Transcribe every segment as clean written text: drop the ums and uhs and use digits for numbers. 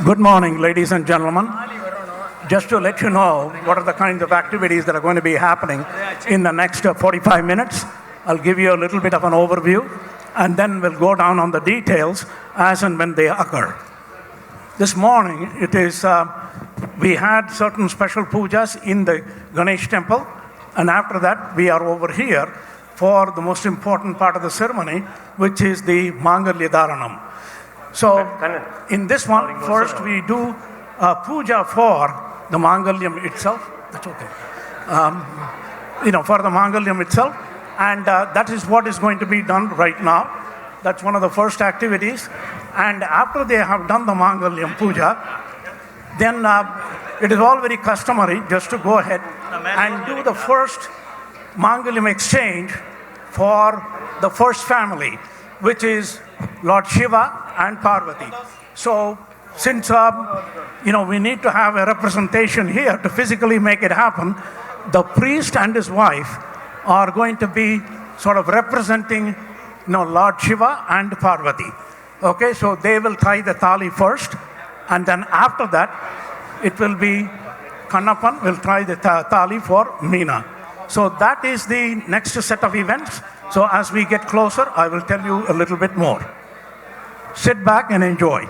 Good morning, ladies and gentlemen. Just to let you know what are the kinds of activities that are going to be happening in the next 45 minutes, I'll give you a little bit of an overview, and then we'll go down on the details as and when they occur. This morning, we had certain special pujas in the Ganesh Temple, and after that, we are over here for the most important part of the ceremony, which is the Mangalya Dharanam. So, in this one, first we do a puja for the Mangalyam itself. That's okay. For the Mangalyam itself. And that is what is going to be done right now. That's one of the first activities. And after they have done the Mangalyam puja, then it is all very customary just to go ahead and do the first Mangalyam exchange for the first family, which is Lord Shiva and Parvati. So, since we need to have a representation here to physically make it happen, the priest and his wife are going to be sort of representing Lord Shiva and Parvati. Okay, so they will tie the thali first, and then after that, it will be Kannappan will tie the thali for Meena. So that is the next set of events. So as we get closer, I will tell you a little bit more. Sit back and enjoy.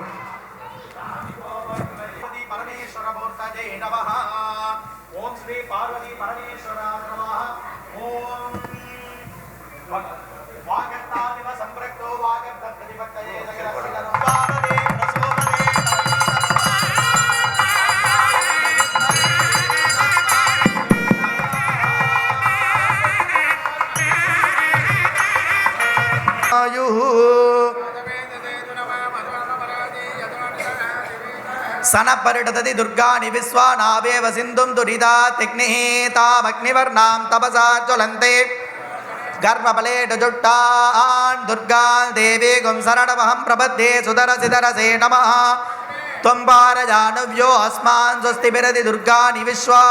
सनपरिटदति दुर्गानि विश्वानावेव सिन्धुं दुरिता तिग्नितामग्निवर्णां तपसा ज्वलन्ते गर्भफलेटजुट्टान् दुर्गां देवी गुं शरणमहं प्रपद्ये सुदरसिदरसे नमः त्वं पारजानुव्यो अस्मान् स्वस्तिभिरति दुर्गानि विश्वा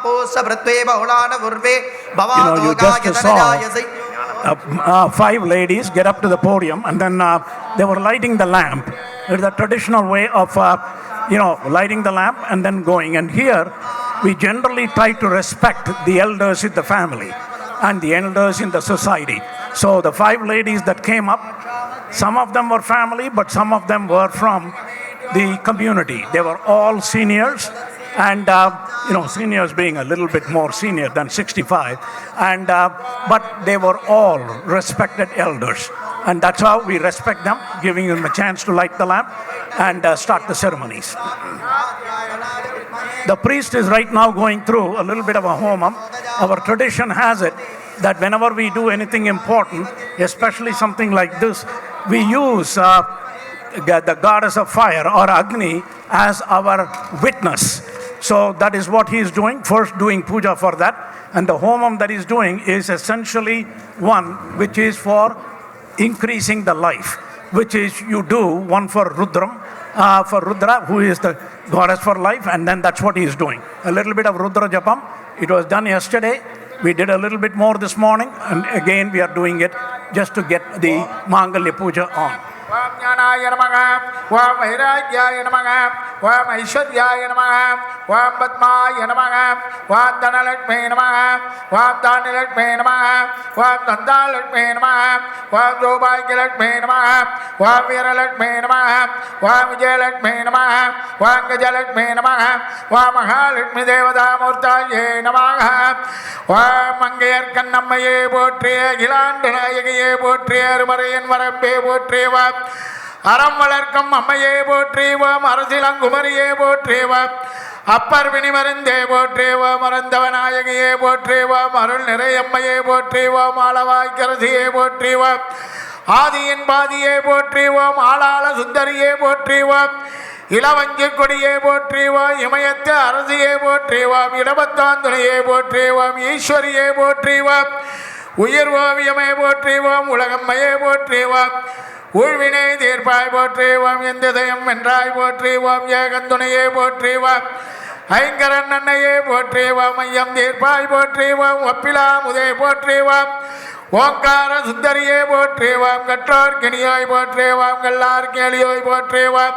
पूष्य पृथ्वी बहुलान पूर्वे भवातो गायतनजायसि. 5 ladies get up to the podium, and then they were lighting the lamp. It's the traditional way of lighting the lamp and then going. And here we generally try to respect the elders in the family and the elders in the society. So the 5 ladies that came up, some of them were family, but some of them were from the community. They were all seniors, and seniors being a little bit more senior than 65, and but they were all respected elders, and that's how we respect them, giving them a chance to light the lamp and start the ceremonies. The priest is right now going through a little bit of a homam. Our tradition has it that whenever we do anything important, especially something like this, we use the goddess of fire or Agni as our witness. So that is what he is doing, first doing puja for that. And the homam that he is doing is essentially one which is for increasing the life, which is you do one for Rudra, who is the goddess for life, and then that's what he is doing. A little bit of Rudra Japam. It was done yesterday. We did a little bit more this morning, and again we are doing it just to get the Mangalya Puja on. Om Jnanaya Namaha, Om Vairagyaya Namaha, Om Aishwaryaya Namaha, Om Padmaya Namaha, Om Dhanalakshmi Namaha, Om Dhanilakshmi Namaha, Om Dhandalakshmi Namaha, Om Jobhagyalakshmi Namaha, Om Veeralakshmi Namaha, Om Vijayalakshmi Namaha, Om Gajalakshmi Namaha, Om Mahalakshmi Devadamurtaye Namaha, Om Mangayarkannammaye Potriye, Gilandanayagiye Potriye, Arumarayan Varabbe Potriye, அறம் வளர்க்கும் அம்மையே போற்றேவோம், அரசிலங்குமரியே போற்றேவோம், அப்பர் வினிமருந்தே போற்றேவோம், மறந்தவநாயகியே போற்றேவோம், அருள் நிறையம்மையே போற்றேவோம், ஆளவாய்க்கரசியே போற்றேவோம், ஆதியின் பாதியே போற்றேவோம், ஆளாள சுந்தரியே போற்றேவோம், இளவஞ்சி கொடியே போற்றேவோம், இமயத்து அரசியே போற்றேவோம், இடபத்தாந்துணையே போற்றேவோம், ஈஸ்வரியே போற்றேவோம், உயிர் ஓவியமே போற்றேவோம், உலகம்மையே போற்றேவோம், ஊழ்வினை தீர்ப்பாய் போற்றேவோம், எந்ததயம் வென்றாய் போற்றேவோம், ஏகந்துணையே போற்றேவோம், ஐங்கரன் அன்னையே போற்றேவோம், ஐயம் தீர்ப்பாய் போற்றேவோம், ஒப்பிலா முதே போற்றேவோம், ஓங்கார சுந்தரியே போற்றேவாம் கற்றோர் கிணியோய் போற்றேவாம் கல்லார் கேளியோய் போற்றேவாம்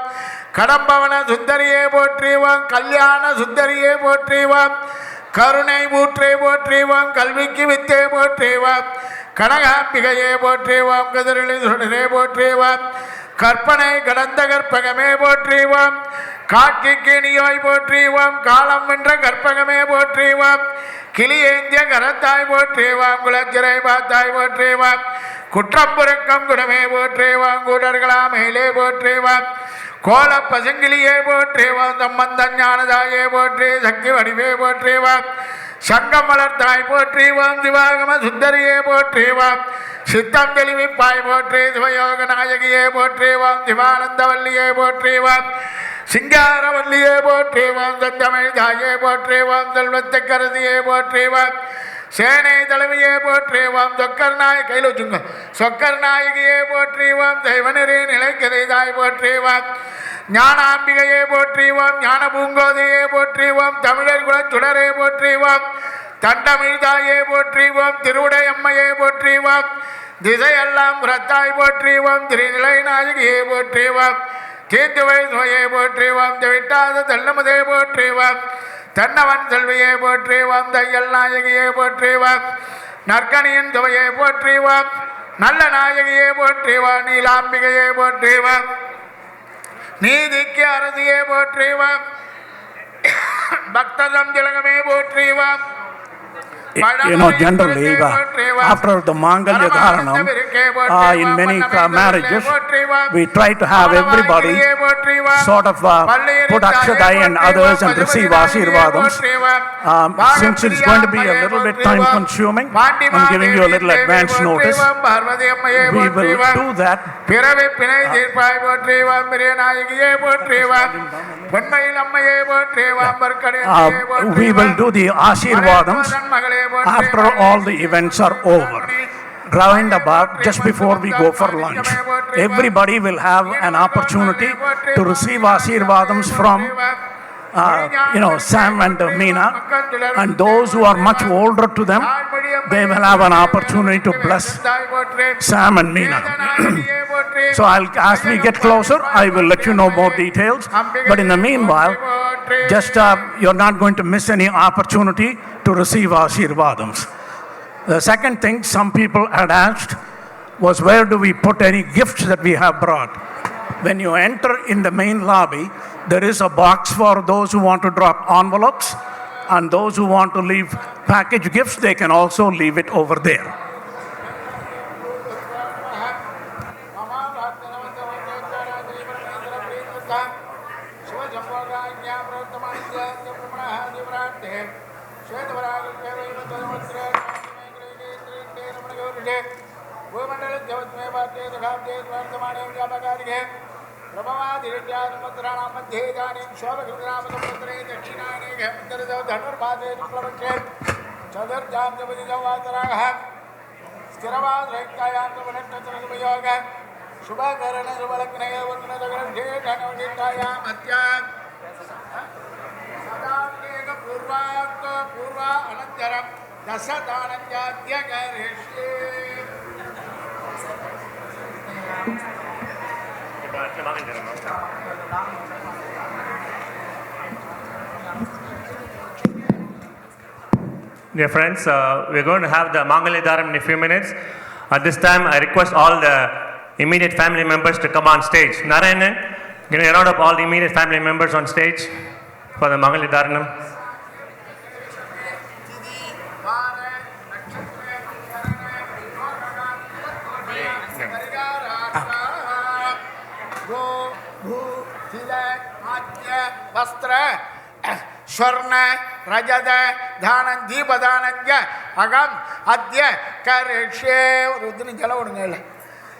கடம்பவன சுந்தரியே போற்றேவாம் கல்யாண சுந்தரியே போற்றேவாம் கருணை ஊற்றே போற்றேவாம் கல்விக்கு வித்தே போற்றேவாம் கனகாம்பிகையே போற்றேவாம் கதிரளி சுடரே போற்றேவாம் கற்பனை கடந்த கற்பகமே போற்றேவாம் காட்சி கேணியோய் போற்றேவாம் காலம் வென்ற கற்பகமே போற்றேவாம் கிளியேந்திய கரத்தாய் போற்றேவாம் குலச்சிறை பார்த்தாய் போற்றேவாம் குற்றம் புறக்கம் குணமே போற்றேவாம் கூடர்களா மேலே போற்றேவாம் கோல பசுங்கிலியே போற்றேவாம் தம்மந்தன் ஞானதாயே போற்றே சக்தி வடிவே போற்றேவாம் சங்கம் வளர்த்தாய் போற்றேவாம் சிவாகம சுந்தரியே போற்றேவாம் சித்தம் தெளிவிப்பாய் போற்றே சிவயோக நாயகியே போற்றேவாம் சிவானந்தவல்லியே போற்றேவாம் சிங்காரவல்லியே போற்றேவாம் சந்தமிழ் தாயே போற்றேவாம் செல்வத்தை கருதியே போற்றேவாம் சேனை தலைவியே போற்றேவாம் சொக்கர் நாய் கையில் வச்சுங்க சொக்கர் நாயகியே போற்றேவாம் தெய்வனரே நிலைக்கதைதாய் போற்றேவாம் ஞானாம்பிகையே போற்றேவாம் ஞான பூங்கோதையே போற்றேவாம் தமிழர் குலச்சுடரே போற்றேவாம் தண்டமிழ் தாயே போற்றேவாம் திருவுடை அம்மையே போற்றேவாம் திசையெல்லாம் புறத்தாய் போற்றேவாம் திருநிலை நாயகியே போற்றேவாம் தீந்துவை சுவையை போற்றேவாம் விட்டாத தள்ளமுதே போற்றேவாம் தன்னவன் செல்வியை போற்றேவாம் தையல் நாயகியை போற்றேவாம் நற்கனியின் சுவையை போற்றேவாம் நல்ல நாயகியை போற்றேவாம் நீலாம்பிகையை போற்றேவாம் நீதிக்கு அரசியை போற்றேவாம் பக்ததம் திலகமே போற்றேவாம். Generally, after the Mangalya Dharanam, in many marriages, we try to have everybody sort of put Akshadai and others and receive Ashirvadams. Since it's going to be a little bit time consuming, I'm giving you a little advance notice. We will do that. We will do the Ashirvadams after all the events are over, round about just before we go for lunch. Everybody will have an opportunity to receive Ashirvadams from Sam and Meena, and those who are much older to them, they will have an opportunity to bless Sam and Meena. So as we get closer, I will let you know more details. But in the meanwhile, just you're not going to miss any opportunity to receive Ashirvadams. The second thing some people had asked was, where do we put any gifts that we have brought? When you enter in the main lobby, there is a box for those who want to drop envelopes, and those who want to leave package gifts, they can also leave it over there. Dear friends, we're going to have the Mangalya Dharam in a few minutes. At this time, I request all the immediate family members to come on stage. Narayanan, can you round up all the immediate family members on stage for the Mangalya Dharanam? Swarna, Rajada, Dhanan, Deepadananja, Agam, Adya, Karishe, Rudni Jalavungal,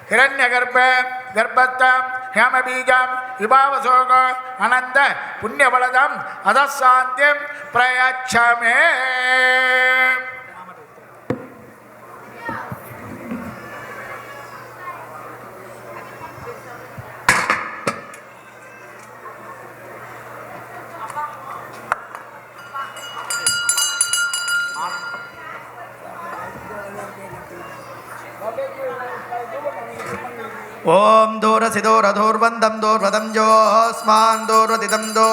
Hiranyagarpa, Garbatam, Hamabijam, Ibavasoga, Ananda, Punyabaladam, Adasantim, Prayachame. ஓம் தூரசி தூரதூர்வந்தம் தூர்வதம் ஜோஸ்மான் தூர்வதிதம் தோ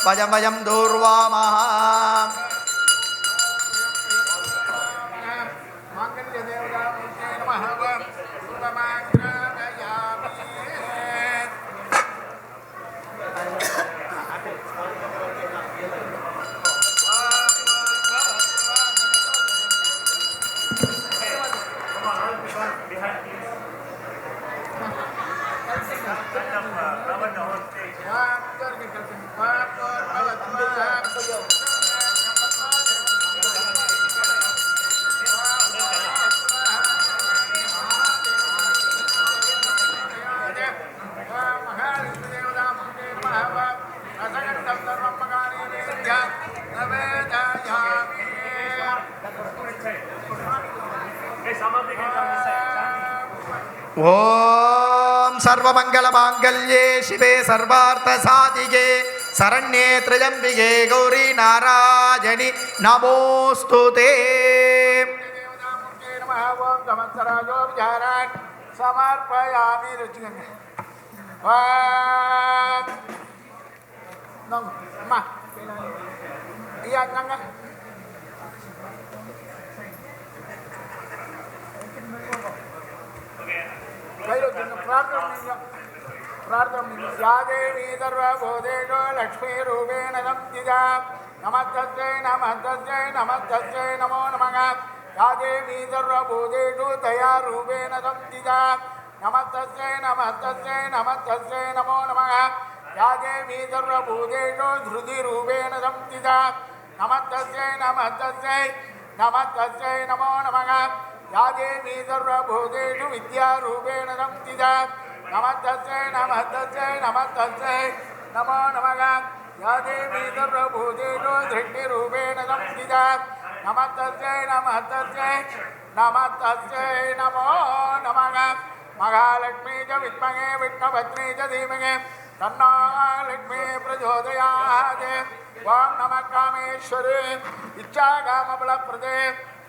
வயம் வயம் தூர்வாமஹ. ஓம் சர்வமங்கல மாங்கல்யே சிவே சர்வார்த்த சாதிகே சரண்யே த்ரியம்பிகே கௌரி நாராயணி நமோஸ்துதே. சமர்ப்பயாமி ருச்சிகங்க அம்மா ஐயா அங்க प्रार्थना सर्वभूतेषु लक्ष्मीरूपेण संस्थिता नमस्तस्यै नमस्तस्यै नमस्तस्यै नमो नमः या देवी सर्वभूतेषु दयारूपेण संस्थिता नमस्तस्यै नमस्तस्यै नमस्तस्यै नमो नमः या देवी सर्वभूतेषु धृतिरूपेण संस्थिता नमस्तस्यै नमस्तस्यै नमस्तस्यै नमो नमः या देवी सर्वभूतेषु विद्यारूपेण संस्थिता नमस्तस्यै नमस्तस्यै नमस्तस्यै नमो नमः या देवी सर्वभूतेषु दृष्टिरूपेण संस्थिता नमस्तस्यै नमस्तस्यै नमस्तस्यै नमो नमः महालक्ष्मी च विद्महे विष्णुपत्नी च धीमहि तन्नो लक्ष्मी प्रचोदयात् ओं नमः कामेश्वरी इच्छाकामफलप्रदे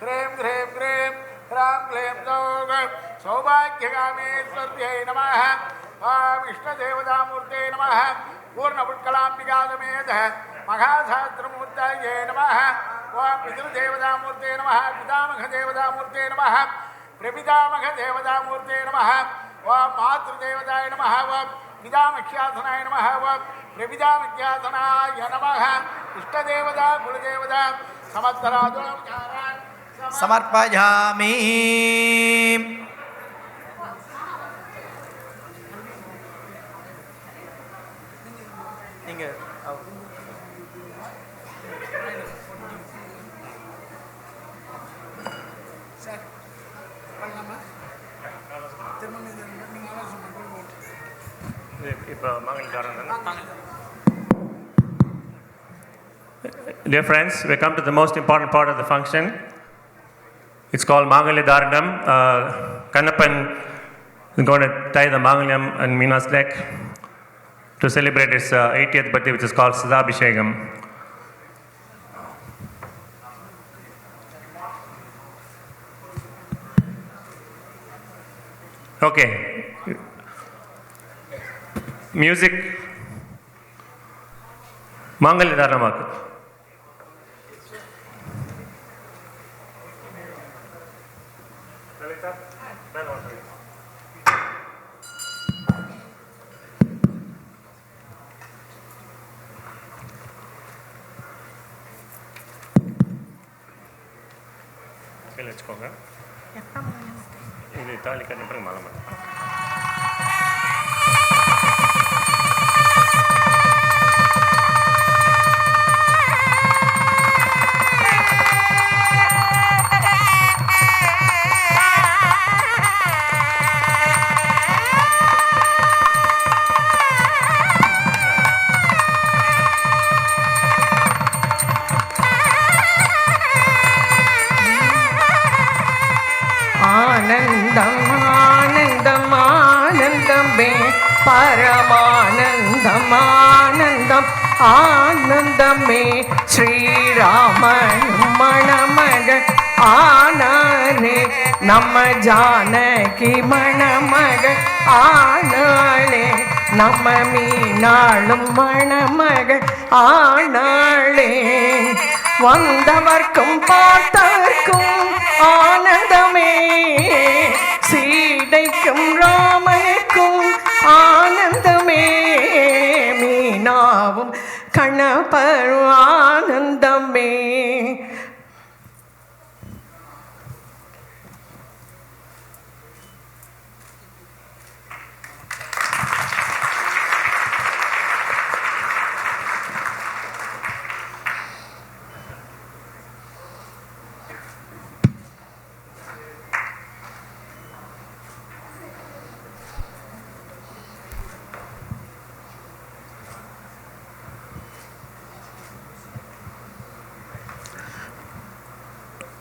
ह्रीं ह्रीं क्रीं ह्रां क्लीं सौः सौभाग्यकामेश्वर्यै नमः ओं इष्टदेवतामूर्ते नमः पूर्णपुष्कलाम्बिका समेत महासहस्रमूर्तये नमः ओं पितृदेवतामूर्ते नमः पितामहदेवतामूर्ते नमः प्रपितामहदेवतामूर्ते नमः ओं मातृदेवताय नमः ओं पितामह्यासनाय नमः ओं प्रपितामह्यासनाय नमः इष्टदेवता कुलदेवता समस्तराजो समर्पयामि. Dear friends, we come to the most important part of the function. It's called Mangalya Dharanam. Kannappan is going to tie the Mangalyam on Meena's neck to celebrate his 80th birthday, which is called Siddhabhishekam. Okay. Music. Mangalya Dharanam. வச்சுக்கோங்க. இது தாலி கட்டின பிறகு மாலை மாட்டேன். பரமானந்தம் ஆனந்தம் ஆனந்தமே ஸ்ரீராமன் மணமகன் ஆனானே நம்ம ஜானகி மணமகள் ஆனாளே நம்ம மீனாளும் மணமகள் ஆனாளே வந்தவர்க்கும் பார்த்தவர்க்கும் ஆனந்தமே சீதைக்கும் ராமனுக்கும் ஆனந்தமே மீனாவும் கணபரும் ஆனந்தமே.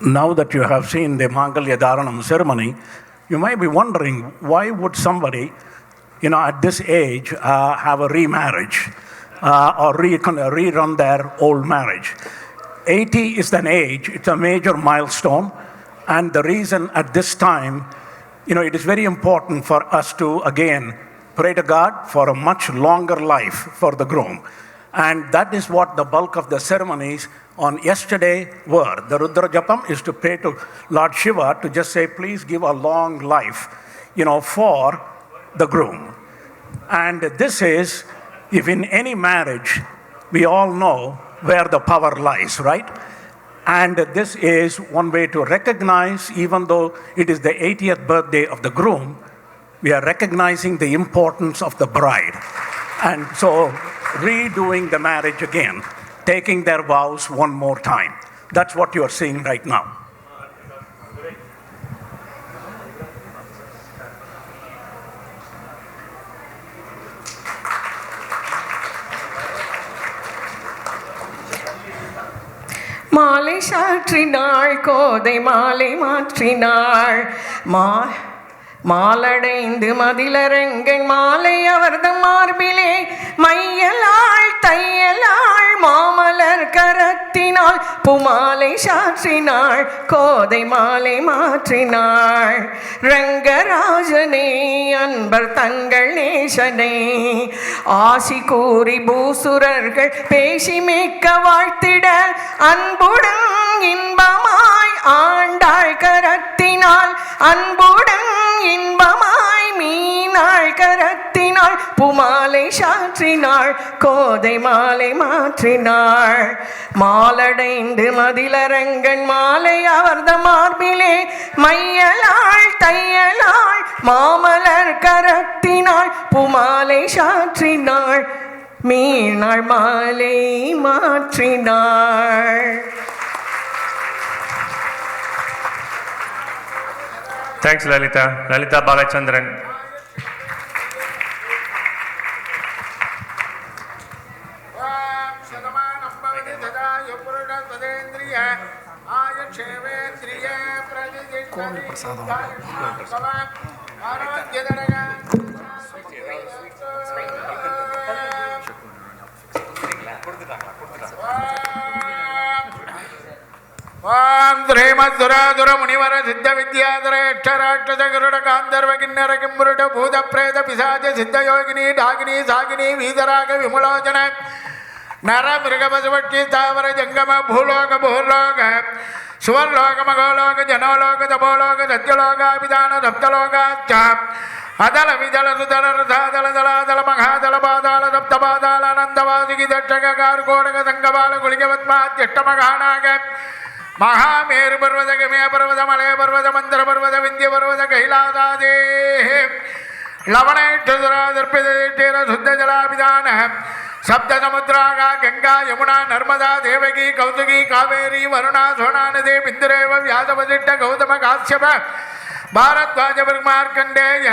Now that you have seen the Mangalya Dharanam ceremony, you might be wondering, why would somebody, at this age, have a remarriage or rerun their old marriage? 80 is an age, it's a major milestone, and the reason at this time, it is very important for us to, again, pray to God for a much longer life for the groom. And that is what the bulk of the ceremonies on yesterday were. The Rudra Japam is to pray to Lord Shiva to just say, please give a long life, for the groom. And this is, if in any marriage, we all know where the power lies, right? And this is one way to recognize, even though it is the 80th birthday of the groom, we are recognizing the importance of the bride. And so, redoing the marriage again, taking their vows one more time. That's what you are seeing right now. மாலை சாற்றினாள் கோதை மாலை மாற்றினாள் மாலடைந்து மதிலரங்கன் மாலை அவர்த மார்பிலே மையலாள் தையலாள் மாமலர் கரத்தினாள் புமாலை சாற்றினாள் கோதை மாலை மாற்றினாள் ரங்கராஜனே அன்பர் தங்கள் நேசனை ஆசி கூறி பூசுரர்கள் பேசி மேக்க வாழ்த்திட அன்புடன் இன்பமாய் ஆண்டாள் கரத்தினாள் அன்புடன் இன்பமாய் மீனாள் கரத்தினாள் புமாலை சாற்றினாள் கோதை மாலை மாற்றினாள் மாலடைந்து மதிலரங்கன் மாலை அவர்த மார்பிலே மையலாள் தையலாள் மாமலர் கரத்தினாள் புமாலை சாற்றினாள் மீனாள் மாலை மாற்றினாள். Thanks, Lalita. Lalita Balachandran. ಶ್ರೀಮದ್ದುರಾದುರ ಮುನಿವರ ಸಿದ್ಧ ವಿದ್ಯಾಧರ ಯಕ್ಷರಾಕ್ಷಸ ಗರುಡ ಗಾಂಧರ್ವ ಕಿನ್ನರ ಕಿಂಬುರುಟ ಭೂತ ಪ್ರೇತ ಪಿಶಾಚ ಸಿದ್ಧಯೋಗಿನಿ ಡಾಗಿನಿ ಸಾಗಿನಿ ವೀತರಾಗ ವಿಮುಲೋಚನ ನರ ಮೃಗ ಪಶುಪಕ್ಷಿ ಸ್ಥಾವರ ಜಂಗಮ ಭೂಲೋಕ ಭೂಲೋಕ ಸುವರ್ಲೋಕ ಮಗೋಲೋಕ ಜನೋಲೋಕ ತಪೋಲೋಕ ಸತ್ಯಲೋಕ ವಿಧಾನ ಸಪ್ತಲೋಕಾಚ್ಚ ಅದಲ ವಿದಳ ಸುದಳ ರಥಾದಳ ದಳಾದಳ ಮಹಾದಳ ಪಾದಾಳ ಸಪ್ತ ಪಾದಾಳ ಅನಂತವಾಸಿಗಿ ದಕ್ಷಕ ಕಾರ್ಕೋಡಕ ಸಂಗಬಾಲ ಗುಳಿಗೆ ಪದ್ಮಾತ್ಯಷ್ಟ ಮಘಾನಾಗ ಮಹಾಮೇರು ಪರ್ವತ ಗಮಯ ಪರ್ವತ ಮಲಯ ಪರ್ವತ ಮಂತ್ರ ಪರ್ವತ ವಿಂಧ್ಯ ಪರ್ವತ ಕೈಲಾಸಾದೇ ಲವಣೇಶ್ವರಾದರ್ಪಿತೇರ ಶುದ್ಧ ಜಲಾಭಿಧಾನ ಸಪ್ತ ಸಮುದ್ರಾಗ ಗಂಗಾ ಯಮುನಾ ನರ್ಮದಾ ದೇವಗಿ ಕೌತುಗಿ ಕಾವೇರಿ ವರುಣಾ ಸೋನಾ ನದಿ ಬಿಂದುರೇವ ವ್ಯಾಸವಸಿಷ್ಠ ಗೌತಮ ಕಾಶ್ಯಪ ಭಾರದ್ವಾಜ ಮಾರ್ಕಂಡೇಯ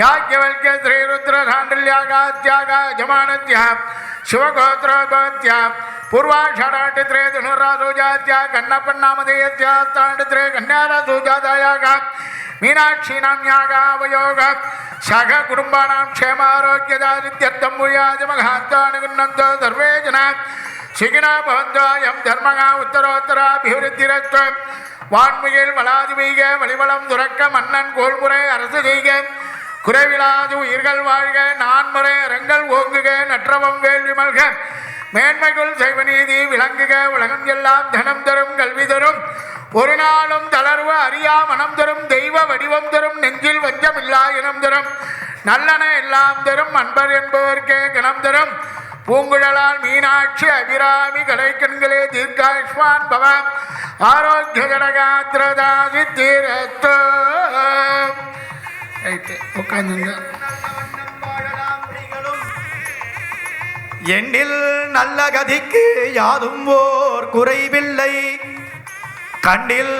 ಯಾಜ್ಞವಲ್ಕ್ಯ ಶ್ರೀರುದ್ರ ಸಾಂಡಲ್ಯಾಗಾತ್ಯಾಗ ಯಜಮಾನತ್ಯ ಶಿವಗೋತ್ರೋದ್ಭವತ್ಯ ಪೂರ್ವಾಷಾಢಾಟಿತ್ರೇ ಧನುರಾಸೂಜಾತ್ಯ ಕನ್ನಪ್ಪಣ್ಣಾಮಧೇಯತ್ಯ ತಾಂಡಿತ್ರೇ ಕನ್ಯಾರಾಸೂಜಾತಾಯಾಗ ಮೀನಾಕ್ಷಿ ನಾಮ್ಯಾಗ ಅವಯೋಗ ಶಾಖ ಕುಟುಂಬಾನಾಂ ಕ್ಷೇಮಾರೋಗ್ಯದಾರಿತ್ಯರ್ಥಂ ಭೂಯಾಜ ಮಘಾತ್ತಾನುಗುಣಂತೋ ಸರ್ವೇ ಜನ ಶಿಖಿನಾ ಭವಂತೋ ಯಂ ಧರ್ಮಃ ಉತ್ತರೋತ್ತರಾಭಿವೃದ್ಧಿರಸ್ತು வான்மிகில் வளாது பெய்க வழிவளம் துறக்க மன்னன் கோல்முறை அரசு செய்க குறைவிலாது உயிர்கள் வாழ்க நான்முறை அரங்கள் ஓங்குக நற்றவம் வேள்வி மல்க மேன்மைக்குள் செய்வநீதி விளங்குக உலகம் எல்லாம் தனம் தரும் கல்வி தரும் ஒரு நாளும் தளர்வு அறியா மனம் தரும் தெய்வ வடிவம் தரும் நெஞ்சில் வஞ்சமில்லா இனம் தரும் நல்லன எல்லாம் தரும் அன்பர் என்பவர்க்கே கணம் தரும் பூங்குழலால் மீனாட்சி அபிராமி கடைக்கண்களே தீர்காயுஷ்மான் பவம் ஆரோக்கிய கடகாத்திரதாசி தீரத்தோ உட்காந்துங்க. எண்ணில் நல்ல கதிக்கு யாதும் ஓர் குறைவில்லை கண்ணில்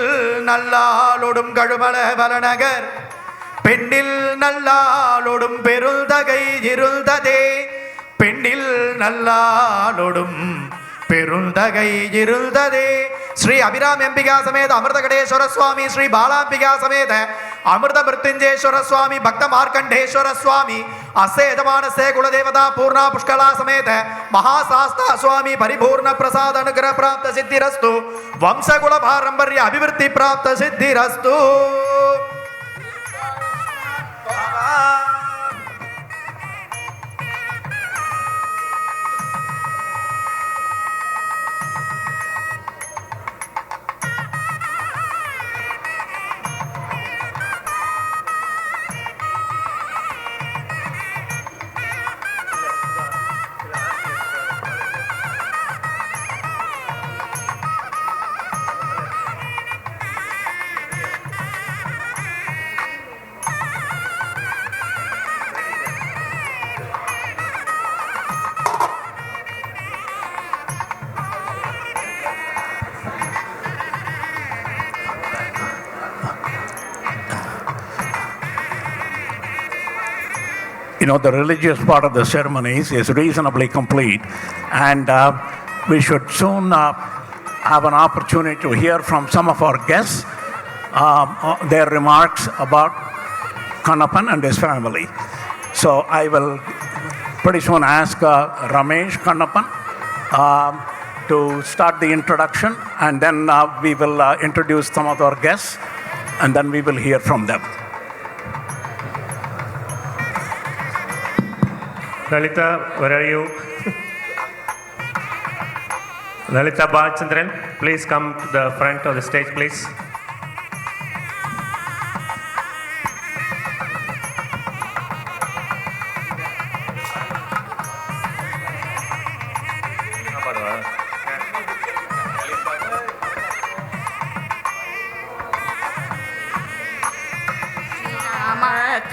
நல்லாளொடும் கழுமல பலநகர் பெண்ணில் நல்லாளொடும் பெருந்தகை இருந்ததே பெண்ணில் நல்லாளொடும் பெருந்தகை இருந்ததே. ஸ்ரீ அபிராமி அம்பிகா சமேத அமிர்த கடேஸ்வர சுவாமி ஸ்ரீ பாலாம்பிகா சமேத அமிர்த மிருத்யுஞ்சேஸ்வர சுவாமி பக்த மார்க்கண்டேஸ்வர சுவாமி அஸ்ய யஜமானஸ்ய குலதேவதா பூர்ணா புஷ்கலா சமேத மகாசாஸ்தா சுவாமி பரிபூர்ண பிரசாத அனுகிரக பிராப்த சித்திரஸ்து வம்சகுல பாரம்பரிய அபிவிருத்தி பிராப்த சித்திரஸ்து. You know, the religious part of the ceremonies is reasonably complete, and we should soon have an opportunity to hear from some of our guests their remarks about Kannappan and his family. So I will pretty soon ask Ramesh Kannappan to start the introduction, and then we will introduce some of our guests, and then we will hear from them. Lalita, where are you? Lalita Bachandran, please come to the front of the stage, please.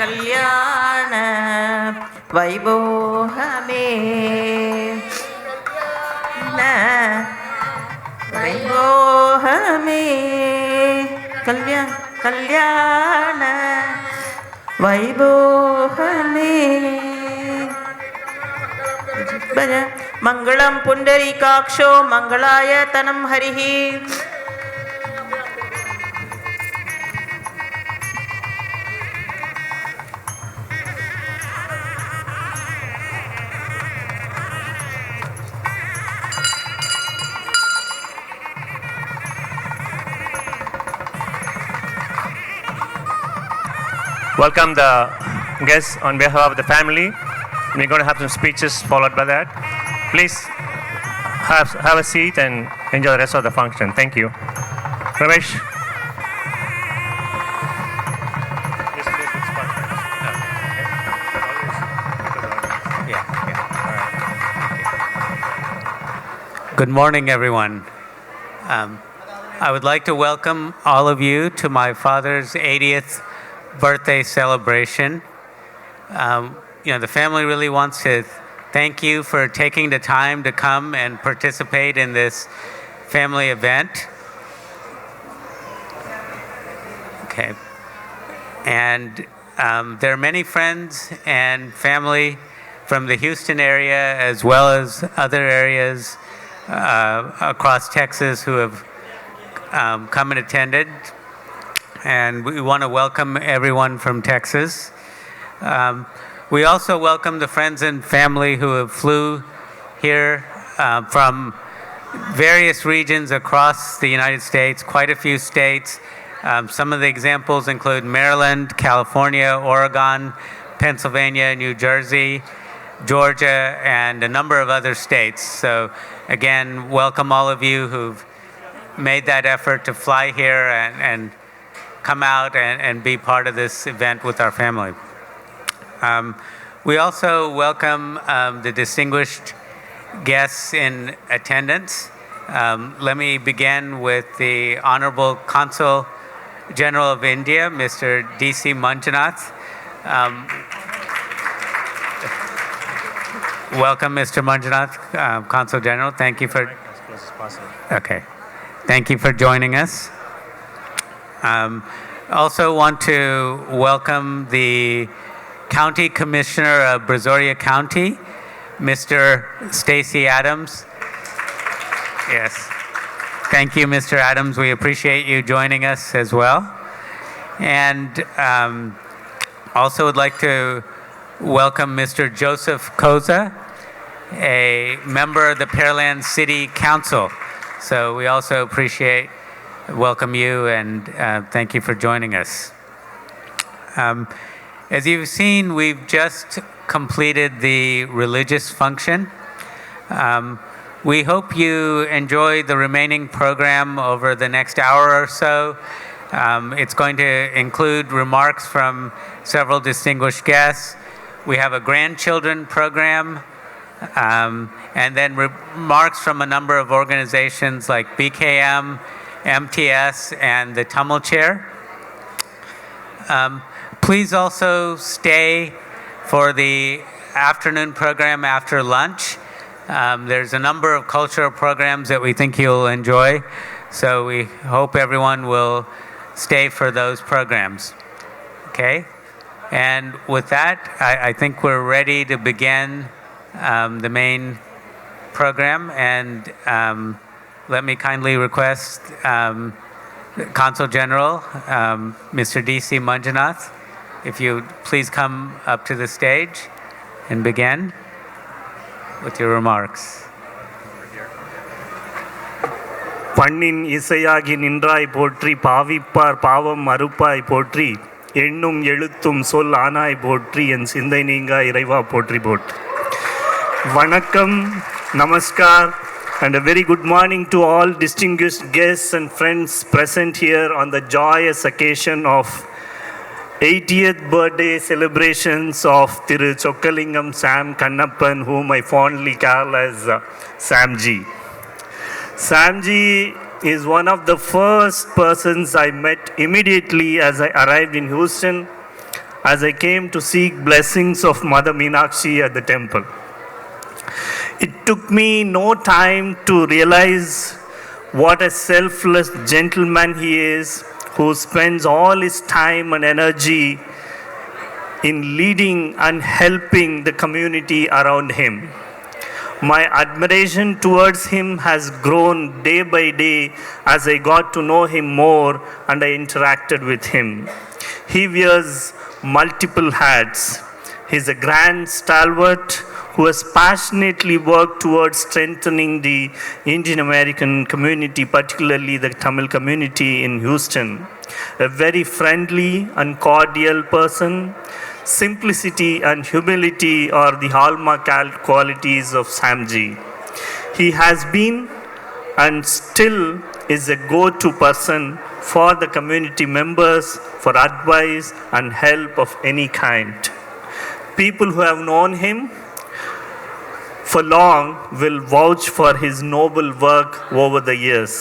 கல்யாண வைபோகமே வைபோகமே கல்யாண வைபோகமே மங்களம் புண்டரீகாக்ஷோ மங்களாய தனம் ஹரிஹி. Welcome the guests on behalf of the family. We're going to have some speeches followed by that. Please have a seat and enjoy the rest of the function. Thank you. Ramesh. Good morning, everyone. I would like to welcome all of you to my father's 80th birthday celebration. The family really wants to thank you for taking the time to come and participate in this family event. Okay. And there are many friends and family from the Houston area as well as other areas across Texas who have come and attended. And we want to welcome everyone from Texas. We also welcome the friends and family who have flew here from various regions across the United States, quite a few states. Some of the examples include Maryland, California, Oregon, Pennsylvania, New Jersey, Georgia, and a number of other states. So again, welcome all of you who've made that effort to fly here and come out and be part of this event with our family. We also welcome the distinguished guests in attendance. Let me begin with the Honorable Consul General of India, Mr. D.C. Manjunath. Welcome, Mr. Manjunath, Consul General. Thank you for. Okay. Thank you for joining us. Also want to welcome the County Commissioner of Brazoria County, Mr. Stacy Adams. Yes. Thank you, Mr. Adams. We appreciate you joining us as well. And also would like to welcome Mr. Joseph Koza, a member of the Pearland City Council. So we also welcome you and thank you for joining us. As you've seen, we've just completed the religious function. We hope you enjoy the remaining program over the next hour or so. It's going to include remarks from several distinguished guests. We have a grandchildren program, and then remarks from a number of organizations like BKM, MTS, and the Tamil Chair. Please also stay for the afternoon program after lunch. There's a number of cultural programs that we think you'll enjoy, so we hope everyone will stay for those programs. Okay? And with that, I think we're ready to begin the main program, and let me kindly request Consul General, Mr. D.C. Manjunath, if you please come up to the stage and begin with your remarks. பண்ணின் இசையாகி நின்றாய் போற்றி பாவிப்பார் பாவம் மறுப்பாய் போற்றி எண்ணும் எழுத்தும் சொல் ஆனாய் போற்றி என் சிந்தை நீங்கா இறைவா போற்றி போற்றி. வணக்கம், நமஸ்கார், and a very good morning to all distinguished guests and friends present here on the joyous occasion of 80th birthday celebrations of Thiru Chokkalingam Sam Kannappan, whom I fondly call as Samji. Samji is one of the first persons I met immediately as I arrived in Houston, as I came to seek blessings of Mother Meenakshi at the temple. It took me no time to realize what a selfless gentleman he is, who spends all his time and energy in leading and helping the community around him. My admiration towards him has grown day by day as I got to know him more and I interacted with him. He wears multiple hats. He's a grand stalwart who has passionately worked towards strengthening the Indian American community, particularly the Tamil community in Houston. A very friendly and cordial person. Simplicity and humility are the hallmark qualities of Samji. He has been and still is a go-to person for the community members for advice and help of any kind. People who have known him for long will vouch for his noble work over the years.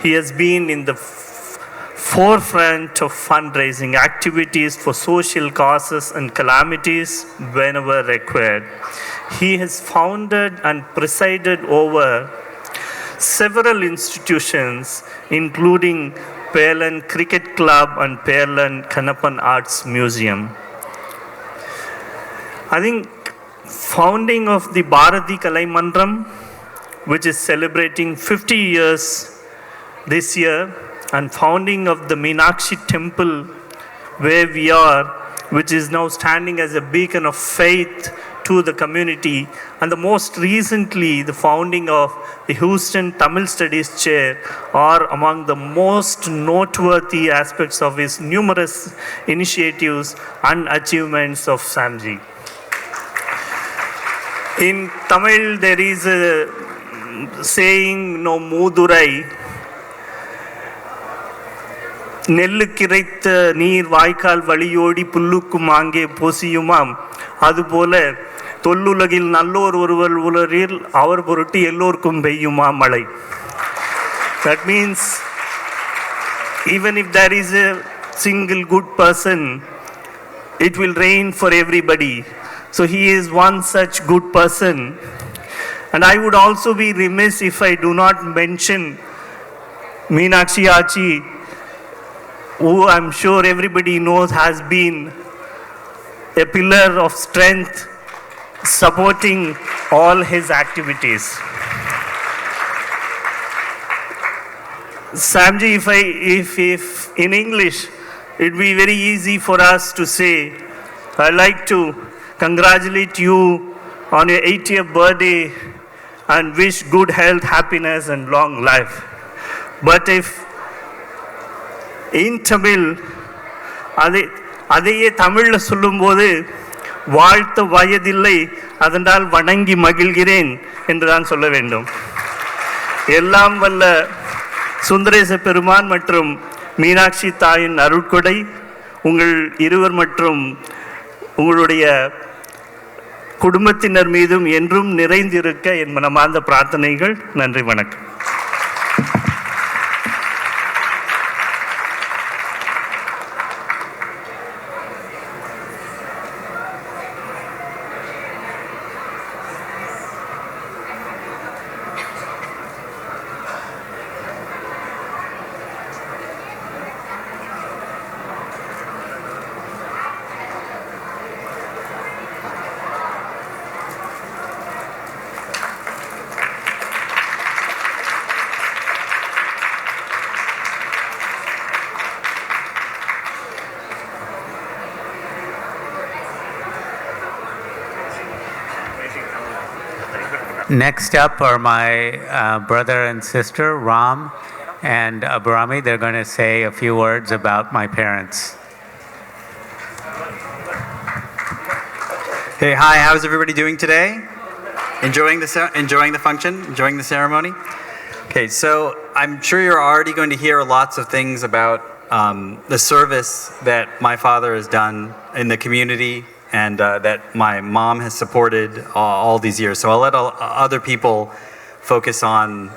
He has been in the forefront of fundraising activities for social causes and calamities whenever required. He has founded and presided over several institutions, including Pearland Cricket Club and Pearland Kannappan Arts Museum. I think founding of the Bharati Kalai Mandram, which is celebrating 50 years this year, and founding of the Meenakshi Temple, where we are, which is now standing as a beacon of faith to the community, and the most recently the founding of the Houston Tamil Studies Chair are among the most noteworthy aspects of his numerous initiatives and achievements of Samji. In Tamil, there is a saying, no Mudurai, நெல்லு கிரைத்த நீர் வாய்க்கால் வழியோடி புல்லுக்கும் ஆங்கே பொசியுமாம், அதுபோல தொல்லுலகில் நல்லோர் ஒருவர் உலரில் அவர் பொருட்டு எல்லோருக்கும் பெய்யுமா மழை. That means even if there is a single good person, it will rain for everybody. So he is one such good person. And I would also be remiss if I do not mention Meenakshi Achi, who I'm sure everybody knows has been a pillar of strength supporting all his activities. Samji, if in English, it'd be very easy for us to say, I'd like to congratulate you on your 80th birthday and wish good health, happiness and long life. But if in Tamil, அதையே தமிழில் சொல்லும்போது வாழ்த்த வயதில்லை அதனால் வணங்கி மகிழ்கிறேன் என்று தான் சொல்ல வேண்டும். எல்லாம் வல்ல சுந்தரேச பெருமான் மற்றும் மீனாட்சி தாயின் அருட்கொடை உங்கள் இருவர் மற்றும் உங்களுடைய குடும்பத்தினர் மீதும் என்றும் நிறைந்திருக்க என் மனமார்ந்த பிரார்த்தனைகள். நன்றி, வணக்கம். Next up are my brother and sister, Ram and Abrami. They're going to say a few words about my parents. Hey, hi, how's everybody doing today? Enjoying the function? Enjoying the ceremony? Okay, so I'm sure you're already going to hear lots of things about the service that my father has done in the community and that my mom has supported all these years. So I'll let other people focus on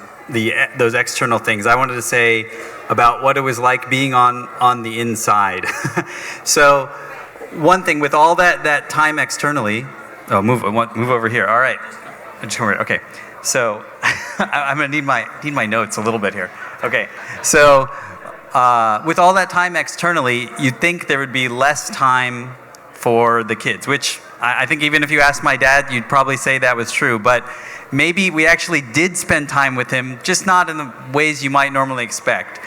those external things. I wanted to say about what it was like being on the inside. So one thing with all that time externally, move over here. All right, okay. So I'm gonna need my notes a little bit here. Okay, so with all that time externally, you'd think there would be less time for the kids, which I think even if you asked my dad, you'd probably say that was true. But maybe we actually did spend time with him, just not in the ways you might normally expect.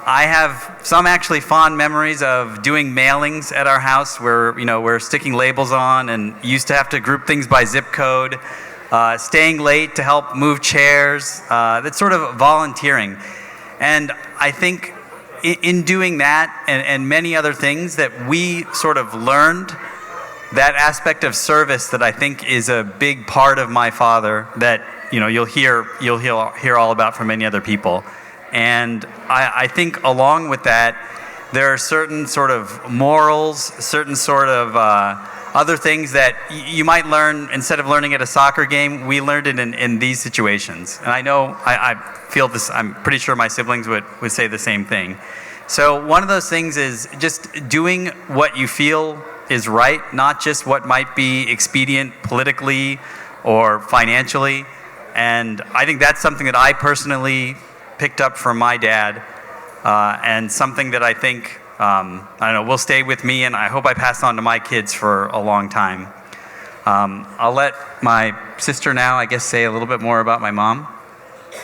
I have some actually fond memories of doing mailings at our house where, we're sticking labels on and used to have to group things by zip code, staying late to help move chairs, that's sort of volunteering. And I think in doing that and many other things that we sort of learned that aspect of service that I think is a big part of my father that you'll hear all about from many other people. And I think along with that there are certain sort of morals, certain sort of other things that you might learn instead of learning at a soccer game. We learned it in these situations. And I know I feel this, I'm pretty sure my siblings would say the same thing. So one of those things is just doing what you feel is right, not just what might be expedient politically or financially. And I think that's something that I personally picked up from my dad, and something that I think, will stay with me, and I hope I pass on to my kids for a long time. I'll let my sister now, I guess, say a little bit more about my mom,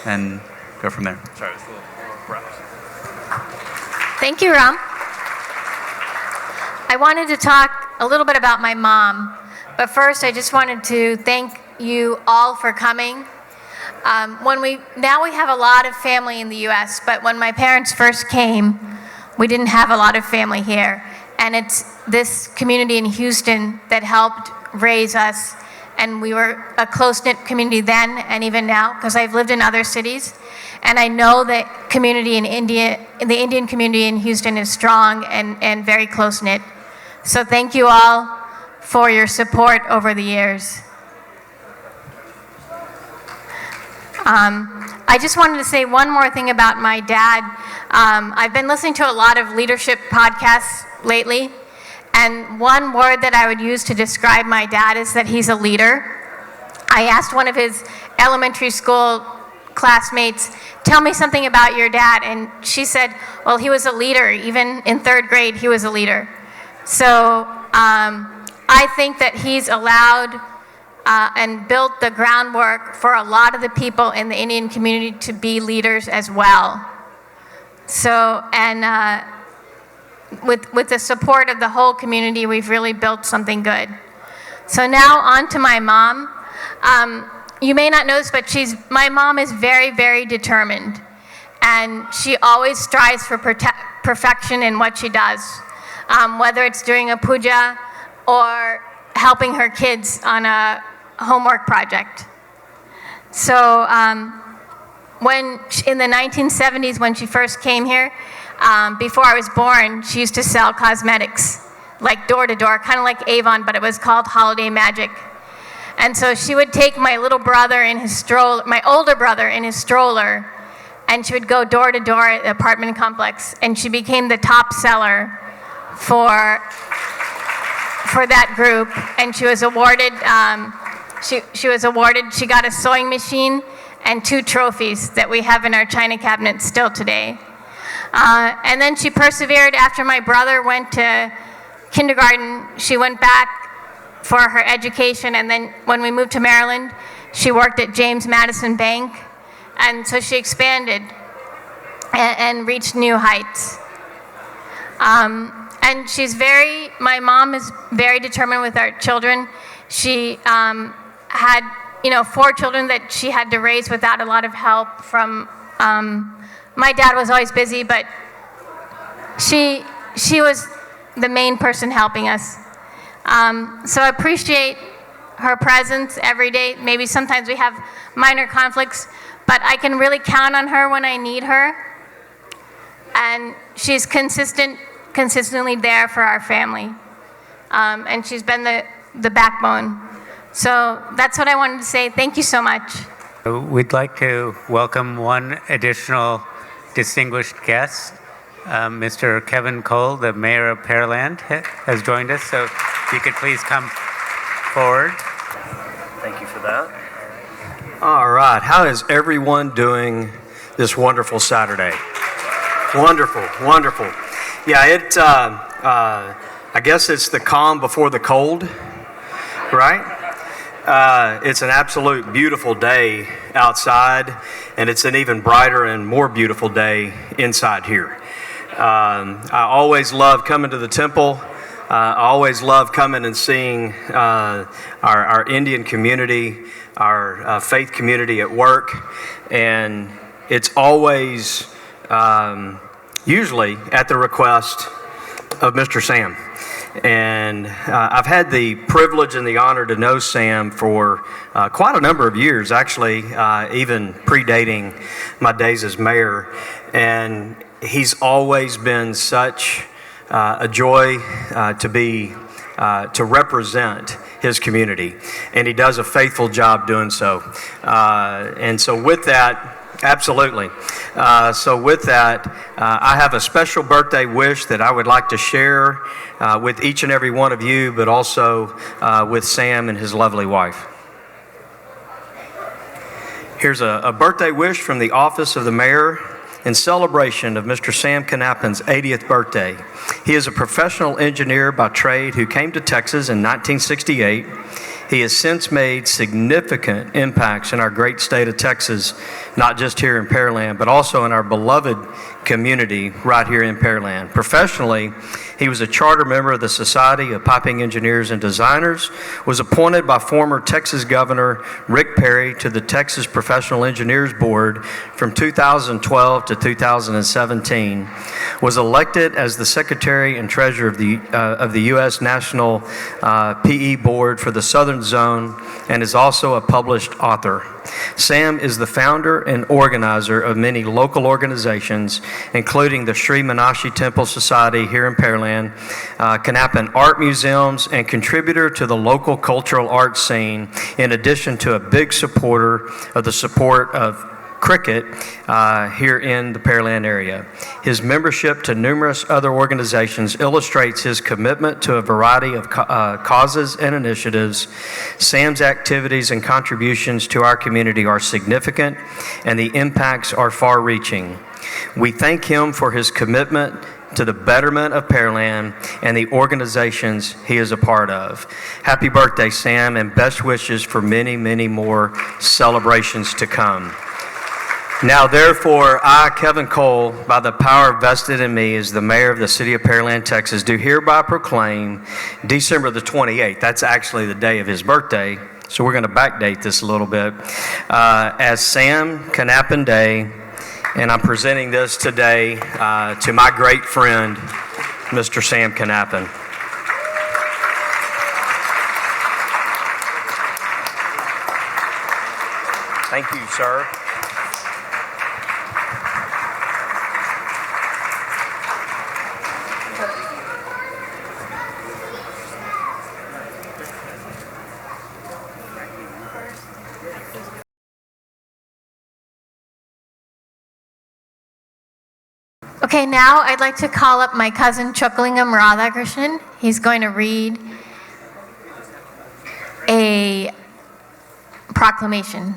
and go from there. Sorry, it's a little abrupt. Thank you, Ram. I wanted to talk a little bit about my mom. But first, I just wanted to thank you all for coming. Now we have a lot of family in the U.S., but when my parents first came, we didn't have a lot of family here. And it's this community in Houston that helped raise us. And we were a close-knit community then and even now, because I've lived in other cities. And I know that community in India, the Indian community in Houston is strong and very close-knit. So thank you all for your support over the years. I just wanted to say one more thing about my dad. I've been listening to a lot of leadership podcasts lately, and one word that I would use to describe my dad is that he's a leader. I asked one of his elementary school classmates, tell me something about your dad, and she said, well, he was a leader. Even in 3rd grade, he was a leader. So I think that he's allowed and built the groundwork for a lot of the people in the Indian community to be leaders as well. So, and with the support of the whole community, we've really built something good. So now on to my mom. You may not know this, but my mom is very, very determined. And she always strives for perfection in what she does, whether it's doing a puja or helping her kids on a homework project. So in the 1970s, when she first came here, before I was born, she used to sell cosmetics, like door to door, kind of like Avon, but it was called Holiday Magic. And so she would take my little brother in his stroller, my older brother in his stroller, and she would go door to door at the apartment complex, and she became the top seller for that group, and she was awarded, she got a sewing machine and 2 trophies that we have in our china cabinet still today. And then she persevered after my brother went to kindergarten. She went back for her education, and then when we moved to Maryland, she worked at James Madison Bank, and so she expanded and reached new heights. And my mom is very determined with our children. She had, 4 children that she had to raise without a lot of help from, my dad was always busy, but she was the main person helping us. So I appreciate her presence every day. Maybe sometimes we have minor conflicts, but I can really count on her when I need her. And she's consistently there for our family. And she's been the backbone. So that's what I wanted to say. Thank you so much. We'd like to welcome one additional distinguished guest. Mr. Kevin Cole, the mayor of Pearland, has joined us. So if you could please come forward. Thank you for that. All right. How is everyone doing this wonderful Saturday? Wonderful, wonderful. Yeah, I guess it's the calm before the cold, right? It's an absolute beautiful day outside, and it's an even brighter and more beautiful day inside here. I always love coming to the temple. I always love coming and seeing our Indian community, our faith community at work, and it's always usually at the request of Mr. Sam. And I've had the privilege and the honor to know Sam for quite a number of years, actually, even predating my days as mayor. And he's always been such a joy to represent his community, and he does a faithful job doing so. And so with that, absolutely. So with that, I have a special birthday wish that I would like to share with each and every one of you, but also with Sam and his lovely wife. Here's a birthday wish from the office of the mayor in celebration of Mr. Sam Knappin's 80th birthday. He is a professional engineer by trade who came to Texas in 1968. He has since made significant impacts in our great state of Texas, not just here in Pearland, but also in our beloved community right here in Pearland. Professionally, He was a charter member of the Society of Piping Engineers and Designers, was appointed by former Texas Governor Rick Perry to the Texas Professional Engineers Board from 2012 to 2017, was elected as the Secretary and Treasurer of the U.S. National PE Board for the Southern Zone, and is also a published author. Sam is the founder and organizer of many local organizations, including the Sri Meenakshi Temple Society here in Pearland, Kanapan Art Museums, and contributor to the local cultural arts scene, in addition to a big supporter of the support of cricket here in the Pearland area. His membership to numerous other organizations illustrates his commitment to a variety of causes and initiatives. Sam's activities and contributions to our community are significant, and the impacts are far-reaching. We thank him for his commitment to the betterment of Pearland and the organizations he is a part of. Happy birthday, Sam, and best wishes for many, many more celebrations to come. Now, therefore, I, Kevin Cole, by the power vested in me as the mayor of the city of Pearland, Texas, do hereby proclaim December the 28th, that's actually the day of his birthday, so we're going to backdate this a little bit, as Sam Kanapan Day, and I'm presenting this today to my great friend, Mr. Sam Kanapan. Thank you, sir. Okay, now I'd like to call up my cousin Chokalingam Radhakrishnan. He's going to read a proclamation.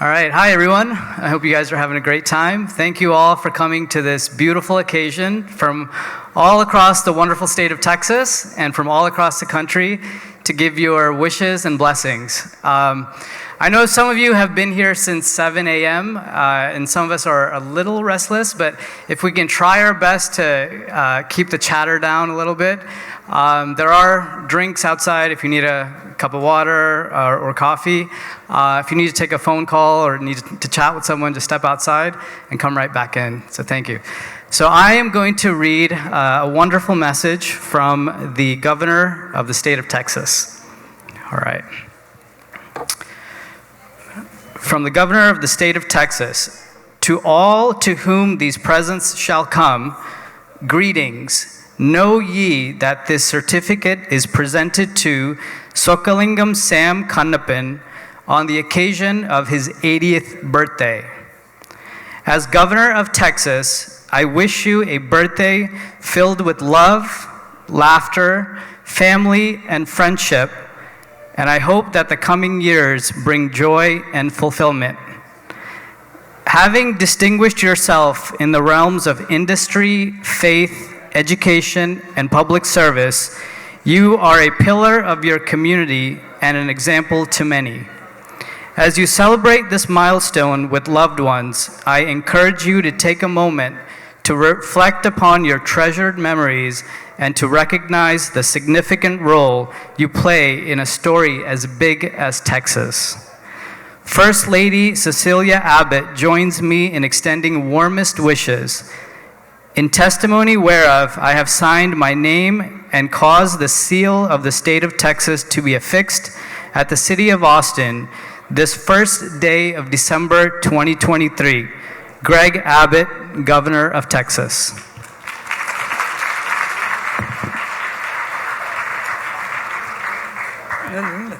All right, hi everyone. I hope you guys are having a great time. Thank you all for coming to this beautiful occasion from all across the wonderful state of Texas and from all across the country to give your wishes and blessings. I know some of you have been here since 7 a.m. And some of us are a little restless, but if we can try our best to keep the chatter down a little bit. There are drinks outside if you need a cup of water or coffee. If you need to take a phone call or need to chat with someone, just step outside and come right back in. So thank you. So I am going to read a wonderful message from the governor of the state of Texas. All right. From the governor of the state of Texas, to all to whom these presents shall come, greetings. Know ye that this certificate is presented to Sokalingam Sam Kanapan on the occasion of his 80th birthday. As governor of Texas, I wish you a birthday filled with love, laughter, family, and friendship, and I hope that the coming years bring joy and fulfillment. Having distinguished yourself in the realms of industry, faith, education, and public service, you are a pillar of your community and an example to many. As you celebrate this milestone with loved ones, I encourage you to take a moment to reflect upon your treasured memories and to recognize the significant role you play in a story as big as Texas. First Lady Cecilia Abbott joins me in extending warmest wishes, in testimony whereof I have signed my name and caused the seal of the state of Texas to be affixed at the city of Austin this first day of December 2023. Greg Abbott, Governor of Texas.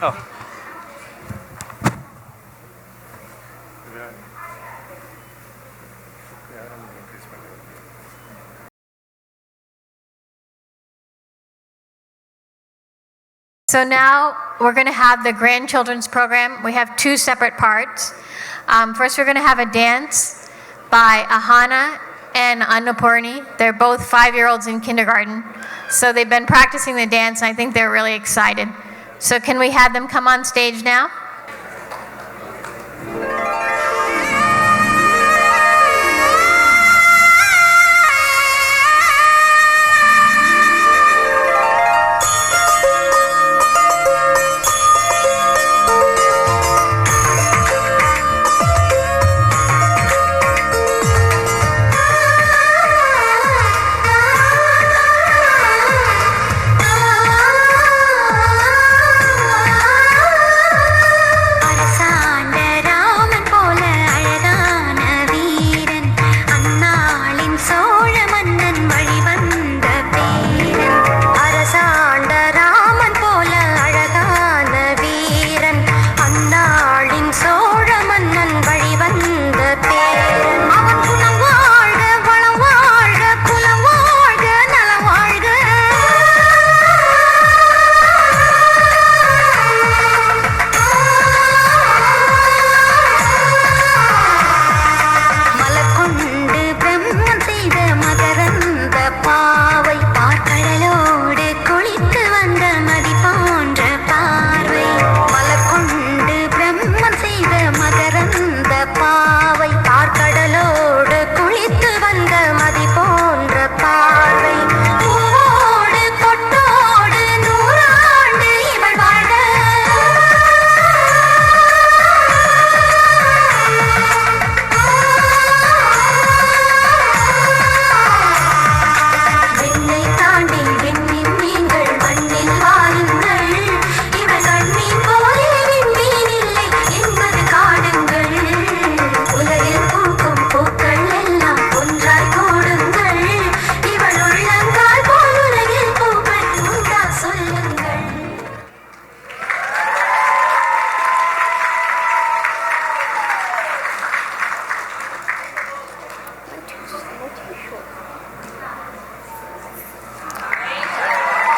Oh. So now we're going to have the grandchildren's program. We have two separate parts. First, we're going to have a dance by Ahana and Annapurni. They're both 5-year-olds in kindergarten. So they've been practicing the dance, and I think they're really excited. So can we have them come on stage now?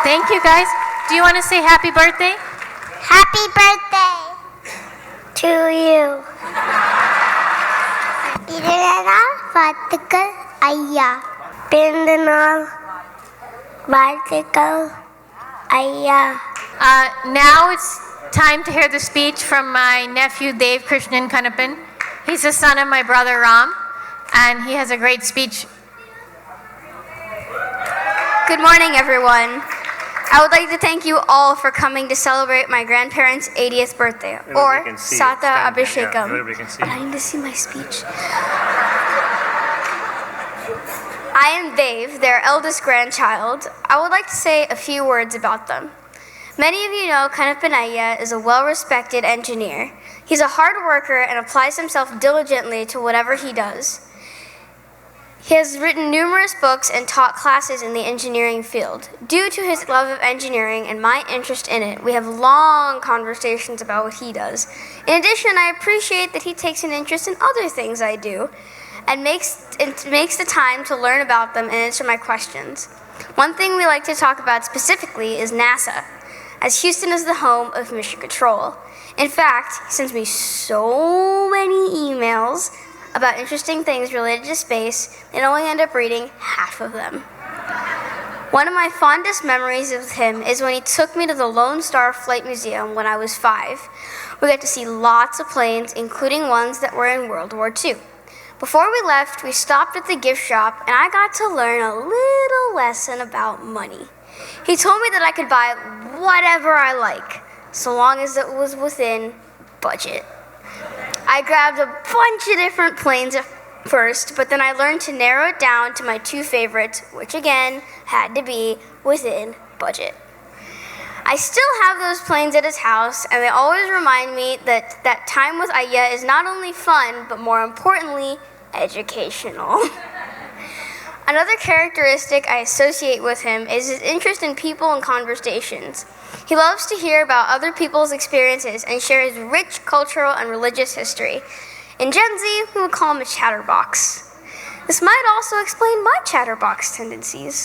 Thank you, guys. Do you want to say happy birthday? Happy birthday to you. வாழ்த்துக்கள் ஐயா. பிறந்த நாள் வாழ்த்துக்கள் ஐயா. Now it's time to hear the speech from my nephew Dave Krishnan Kanapan. He's the son of my brother Ram, and he has a great speech. Good morning, everyone. I would like to thank you all for coming to celebrate my grandparents' 80th birthday, or Sata Abhishekam. I need to see my speech. I am Dave, their eldest grandchild. I would like to say a few words about them. Many of you know Kanapanaya is a well-respected engineer. He's a hard worker and applies himself diligently to whatever he does. He has written numerous books and taught classes in the engineering field. Due to his love of engineering and my interest in it, we have long conversations about what he does. In addition, I appreciate that he takes an interest in other things I do and makes the time to learn about them and answer my questions. One thing we like to talk about specifically is NASA, as Houston is the home of Mission Control. In fact, he sends me so many emails about interesting things related to space and only end up reading half of them. One of my fondest memories of him is when he took me to the Lone Star Flight Museum when I was 5. We got to see lots of planes, including ones that were in World War II. Before we left, we stopped at the gift shop and I got to learn a little lesson about money. He told me that I could buy whatever I like, so long as it was within budget. I grabbed a bunch of different planes at first, but then I learned to narrow it down to my 2 favorites, which again had to be within budget. I still have those planes at his house, and they always remind me that time with Aya is not only fun, but more importantly, educational. Another characteristic I associate with him is his interest in people and conversations. He loves to hear about other people's experiences and share his rich cultural and religious history. In Gen Z, we would call him a chatterbox. This might also explain my chatterbox tendencies.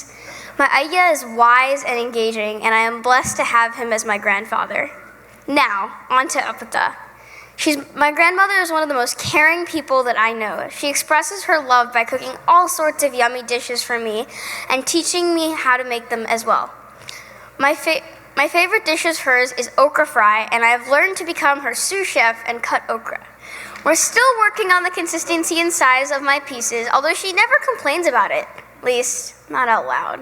My Aya is wise and engaging, and I am blessed to have him as my grandfather. Now, on to Apata. My grandmother is one of the most caring people that I know. She expresses her love by cooking all sorts of yummy dishes for me and teaching me how to make them as well. My favorite dish of hers is okra fry, and I have learned to become her sous chef and cut okra. We're still working on the consistency and size of my pieces, although she never complains about it, at least not out loud.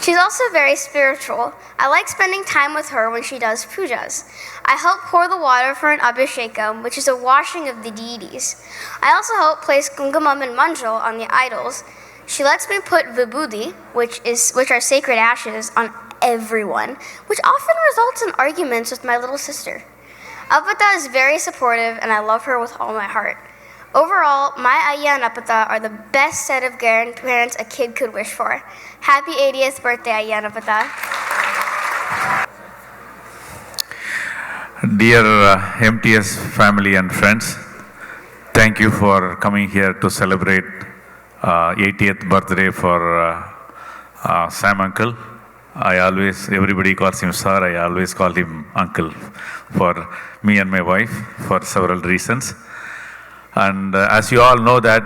She's also very spiritual. I like spending time with her when she does pujas. I help pour the water for an abhishekam, which is a washing of the deities. I also help place kungumam and manjal on the idols. She lets me put vibhuti, which are sacred ashes, on everyone, which often results in arguments with my little sister. Apata is very supportive, and I love her with all my heart. Overall, my Aya and Apata are the best set of grandparents a kid could wish for. Happy 80th birthday, Aya and Apata. Dear MTS family and friends, thank you for coming here to celebrate 80th birthday for Sam uncle. Everybody calls him sir, I always call him uncle for me and my wife for several reasons. And as you all know that,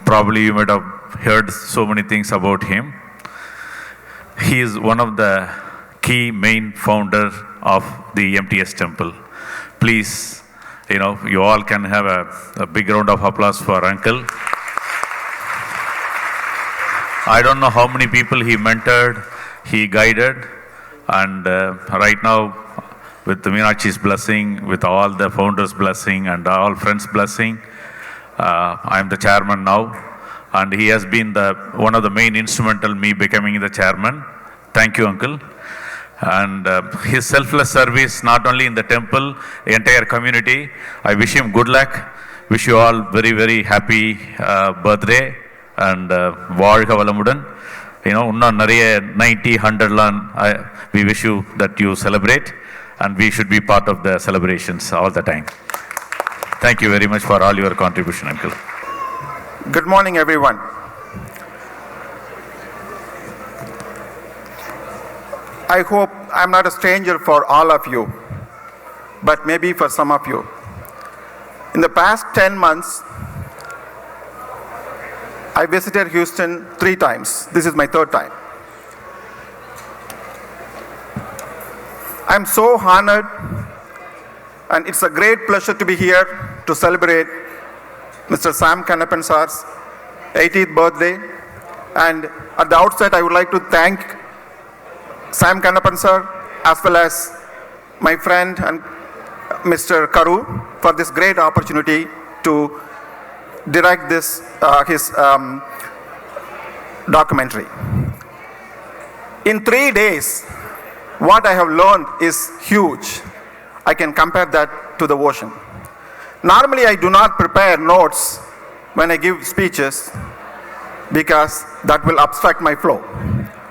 probably you might have heard so many things about him. He is one of the key main founder of the MTS Temple. Please, you all can have a big round of applause for uncle. I don't know how many people he mentored, he guided, and right now, with the Meenakshi's blessing, with all the founders' blessing and all friends' blessing, I am the chairman now, and he has been one of the main instrumental me becoming the chairman. Thank you, uncle. And his selfless service, not only in the temple, the entire community. I wish him good luck. Wish you all very, very happy birthday and வாழ்க வளமுடன். இன்னும் நிறைய 90, 100 we wish you that you celebrate, and we should be part of the celebrations all the time. Thank you very much for all your contribution, uncle. Good morning, everyone. I hope I'm not a stranger for all of you, but maybe for some of you. In the past 10 months, I visited Houston 3 times. This is my 3rd time. I'm so honored, and it's a great pleasure to be here to celebrate Mr. Sam Kannappan sir's 80th birthday. And at the outset, I would like to thank Sam Kannappan sir, as well as my friend and Mr. Karu, for this great opportunity to direct this his documentary. In 3 days, what I have learned is huge. I can compare that to the ocean. Normally, I do not prepare notes when I give speeches because that will obstruct my flow.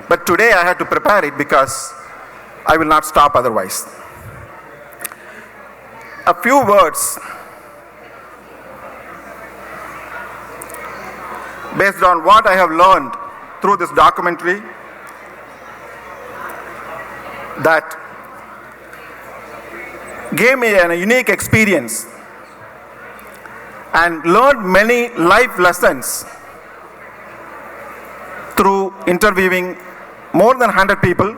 But today I had to prepare it because I will not stop otherwise. A few words based on what I have learned through this documentary that gave me a unique experience and learned many life lessons through interviewing more than 100 people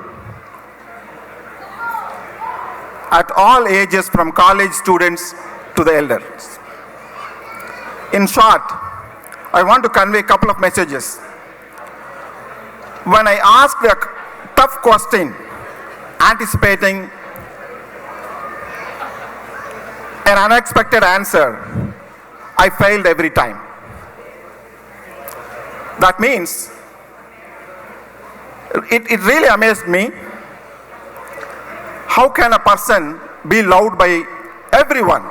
at all ages, from college students to the elders. In short, I want to convey a couple of messages. When I asked a tough question, anticipating an unexpected answer, I failed every time. That means, it really amazed me, how can a person be loved by everyone?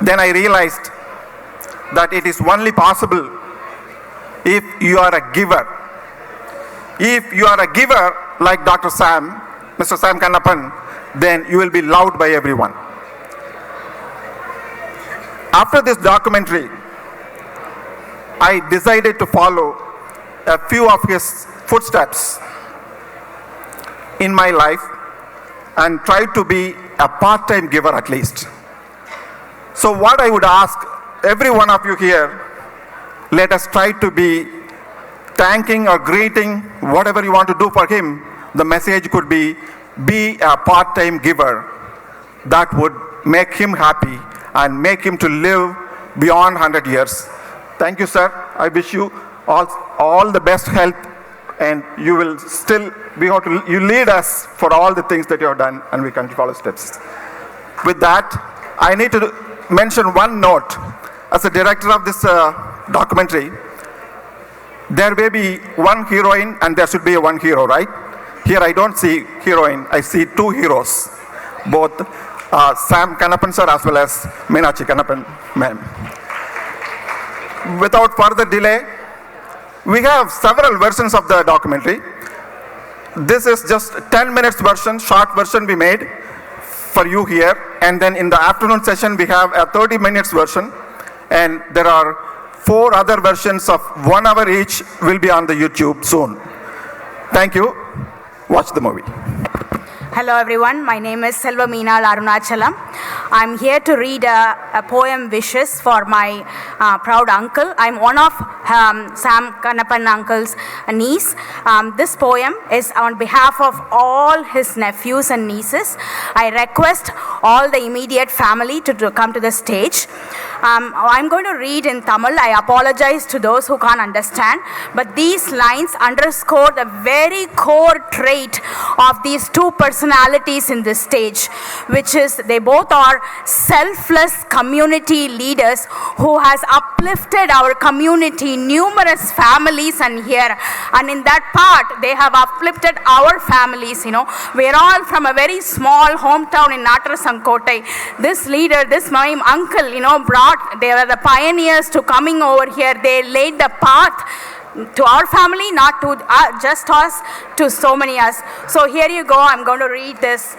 Then I realized that it is only possible if you are a giver. If you are a giver like Dr. Sam, Mr. Sam Kannappan, then you will be loved by everyone. After this documentary, I decided to follow a few of his footsteps in my life and try to be a part-time giver at least. So what I would ask every one of you here, let us try to be thanking or greeting, whatever you want to do for him. The message could be a part-time giver. That would make him happy and make him to live beyond 100 years. Thank you, sir. I wish you all the best health, and you will still be able to, you lead us for all the things that you have done, and we can follow steps. With that, I need to mention one note. As a director of this documentary, there may be one heroine and there should be one hero, right? Here I don't see heroine, I see 2 heroes, both Sam Kannappan sir as well as Meenakshi Temple ma'am. Without further delay, we have several versions of the documentary. This is just 10 minutes version, short version we made for you here, and then in the afternoon session we have a 30 minutes version, and there are 4 other versions of 1 hour each will be on the YouTube soon. Thank you. Watch the movie. Hello everyone, my name is Selva Meenal Arunachalam. I'm here to read a poem, Wishes, for my proud uncle. I'm one of Sam Kannappan uncle's niece. This poem is on behalf of all his nephews and nieces. I request all the immediate family to come to the stage. I'm going to read in Tamil. I apologize to those who can't understand, but these lines underscore the very core trait of these 2 personalities in this stage, which is they both are selfless community leaders who has uplifted our community, numerous families, and here, and in that part they have uplifted our families. We're all from a very small hometown in Natrasankotai. This leader, my uncle, they were the pioneers to coming over here. They laid the path to our family, not to just us, to so many us. So here you go, I'm going to read this.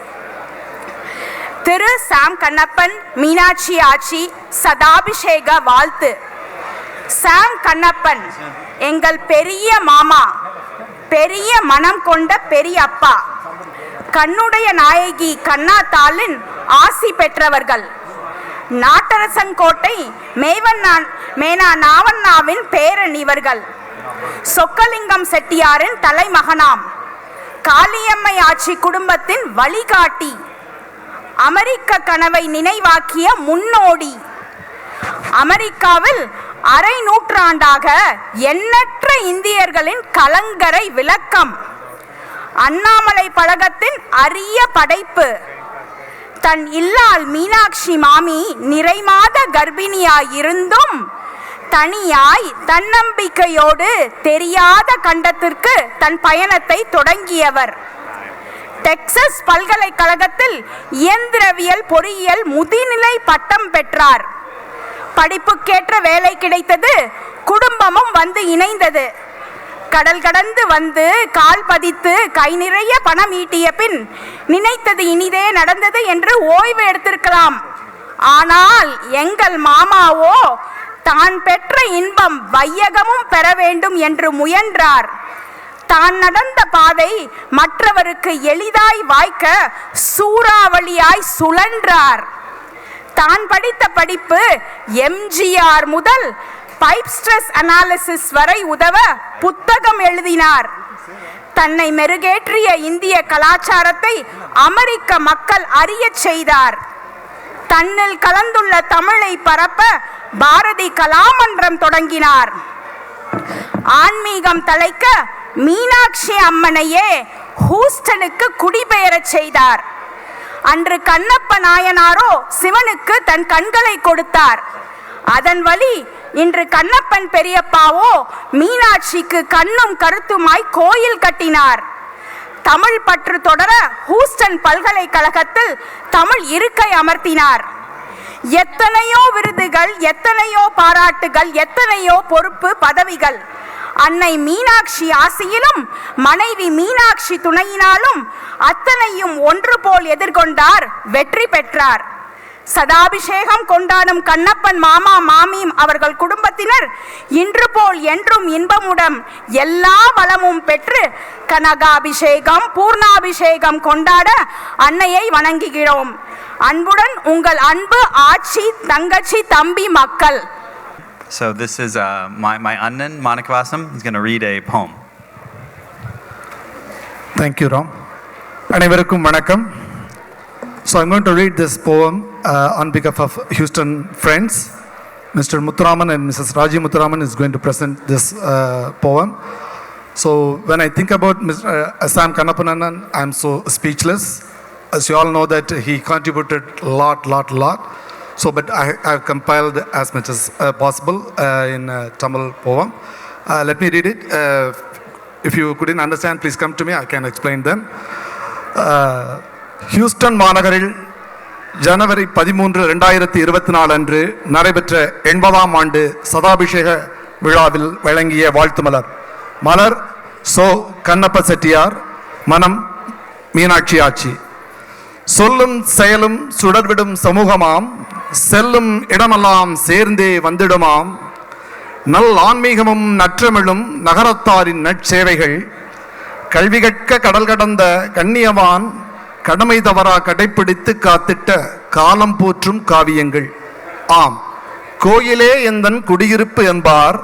Thiru Sam Kannappan Meenakshi Aachi Sadabhishega Valthu. Sam Kannappan, Engal Periya Mama, பெரிய மனம் கொண்ட பெரியப்பா, கண்ணுடைய நாயகி கண்ணாத்தாளின் ஆசி பெற்றவர்கள். நாட்டரசங்கோட்டை மேனா நாவண்ணாவின் பேரன் இவர்கள். சொக்கலிங்கம் செட்டியாரின் தலைமகனாம். காளியம்மை ஆட்சி குடும்பத்தின் வழிகாட்டி, அமெரிக்க கனவை நினைவாக்கிய முன்னோடி. அமெரிக்காவில் அரை நூற்றாண்டாக எண்ணற்ற இந்தியர்களின் கலங்கரை விளக்கம். அண்ணாமலை பழகத்தின் அரிய படைப்பு. தன் இல்லால் மீனாட்சி மாமி நிறைமாத கர்ப்பிணியாயிருந்தும் தனியாய் தன்னம்பிக்கையோடு தெரியாத கண்டத்திற்கு தன் பயணத்தை தொடங்கியவர். டெக்சஸ் பல்கலைக்கழகத்தில் இயந்திரவியல் பொறியியல் முதுநிலை பட்டம் பெற்றார். படிப்புக்கேற்ற வேலை கிடைத்தது, குடும்பமும் வந்து இணைந்தது. கடல் கடந்து வந்து கால் பதித்து கை நிறைய பணம் ஈட்டிய பின் நினைத்தது இனிதே நடந்தது என்று ஓய்வு எடுத்திருக்கலாம். ஆனால் எங்கள் மாமாவோ தான் பெற்ற இன்பம் வையகமும் பெற வேண்டும் என்று முயன்றார். தான் நடந்த பாதை மற்றவருக்கு எளிதாய் வாய்க்க சூறாவளியாய் சுழன்றார். தான் படித்த படிப்பு எம்ஜிஆர் முதல் பைப் ஸ்ட்ரெஸ் அனாலிசிஸ் வரை உதவ புத்தகம் எழுதினார். தன்னை மெருகேற்றிய இந்திய கலாச்சாரத்தை அமெரிக்க மக்கள் அறியச் செய்தார். தன்னில் கலந்துள்ள தமிழை பரப்ப பாரதி கலாமன்றம் தொடங்கினார். ஆன்மீகம் தலைக்க மீனாட்சி அம்மனையே ஹூஸ்டனுக்கு குடிபெயரச் செய்தார். அன்று கண்ணப்ப நாயனாரோ சிவனுக்கு தன் கண்களை கொடுத்தார். அதன் வழி இன்று கண்ணப்பன் பெரியப்பாவோ மீனாட்சிக்கு கண்ணும் கருத்துமாய் கோயில் கட்டினார். தமிழ் பற்று தொடர ஹூஸ்டன் பல்கலைக்கழகத்தில் தமிழ் இருக்கை அமர்த்தினார். எத்தனையோ விருதுகள், எத்தனையோ பாராட்டுகள், எத்தனையோ பொறுப்பு பதவிகள். அன்னை மீனாட்சி ஆசியிலும் மனைவி மீனாட்சி துணையினாலும் அத்தனையும் ஒன்று போல் எதிர்கொண்டார், வெற்றி பெற்றார். சதாபிஷேகம் கொண்டாடும் கண்ணப்பன் மாமா மாமி அவர்கள் குடும்பத்தினர் இன்று போல் என்றும் இன்பமுடன் எல்லா வளமும் பெற்று கனகாபிஷேகம் பூர்ணாபிஷேகம் கொண்டாட அன்னையை வணங்குகிறோம். அன்புடன் உங்கள் அன்பு ஆட்சி தங்கச்சி தம்பி மக்கள். So this is my Annan Manakavasam. He's going to read a poem. Thank you, Ram. அனைவருக்கும் வணக்கம். So I'm going to read this poem on behalf of Houston friends. Mr. Muthuraman and Mrs. Raji Muthuraman is going to present this poem. So when I think about Mr. Sam Kannappan, I'm so speechless. As you all know that he contributed a lot. So, but I've compiled as much as possible in Tamil poem. Let me read it. If you couldn't understand, please come to me. I can explain them. Houston மாநகரில் ஜனவரி 13, 2024 அன்று நடைபெற்ற 80ஆம் ஆண்டு சதாபிஷேக விழாவில் வழங்கிய வாழ்த்து மலர். மலர் so Kannappa Chettiar, மனம் மீனாட்சி ஆட்சி. சொல்லும் செயலும் சுடர்விடும் சமூகமாம், செல்லும் இடமெல்லாம் சேர்ந்தே வந்திடுமாம். நல் ஆன்மீகமும் நற்றமிழும் நகரத்தாரின் நற்சேவைகள், கல்வி கற்க கடல் கடந்த கண்ணியவான் கடமை தவறா கடைப்பிடித்து காத்திட்ட காலம் போற்றும் காவியங்கள். ஆம், கோயிலே எந்தன் குடியிருப்பு என்பார்,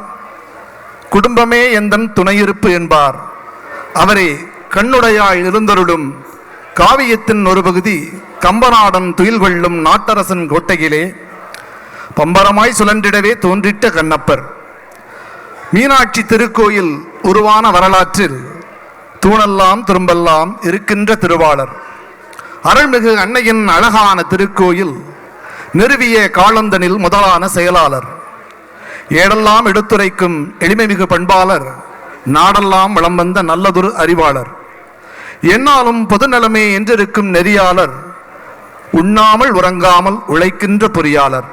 குடும்பமே எந்தன் துணையிருப்பு என்பார். அவரே கண்ணுடையாய் இருந்தருளும் காவியத்தின் ஒரு பகுதி கம்பநாடன் துயில் கொள்ளும் நாட்டரசன் கோட்டையிலே பம்பரமாய் சுழன்றிடவே தோன்றிட்ட கண்ணப்பர். மீனாட்சி திருக்கோயில் உருவான வரலாற்றில் தூணெல்லாம் துரும்பெல்லாம் இருக்கின்ற திருவாளர். அருள்மிகு அன்னையின் அழகான திருக்கோயில் நிறுவிய காலந்தனில் முதலான செயலாளர். ஏடெல்லாம் எடுத்துரைக்கும் எளிமைமிகு பண்பாளர், நாடெல்லாம் வளம் வந்த நல்லதொரு அறிவாளர். என்னாலும் பொதுநலமே என்றிருக்கும் நெறியாளர், உண்ணாமல் உறங்காமல் உழைக்கின்ற பொறியாளர்.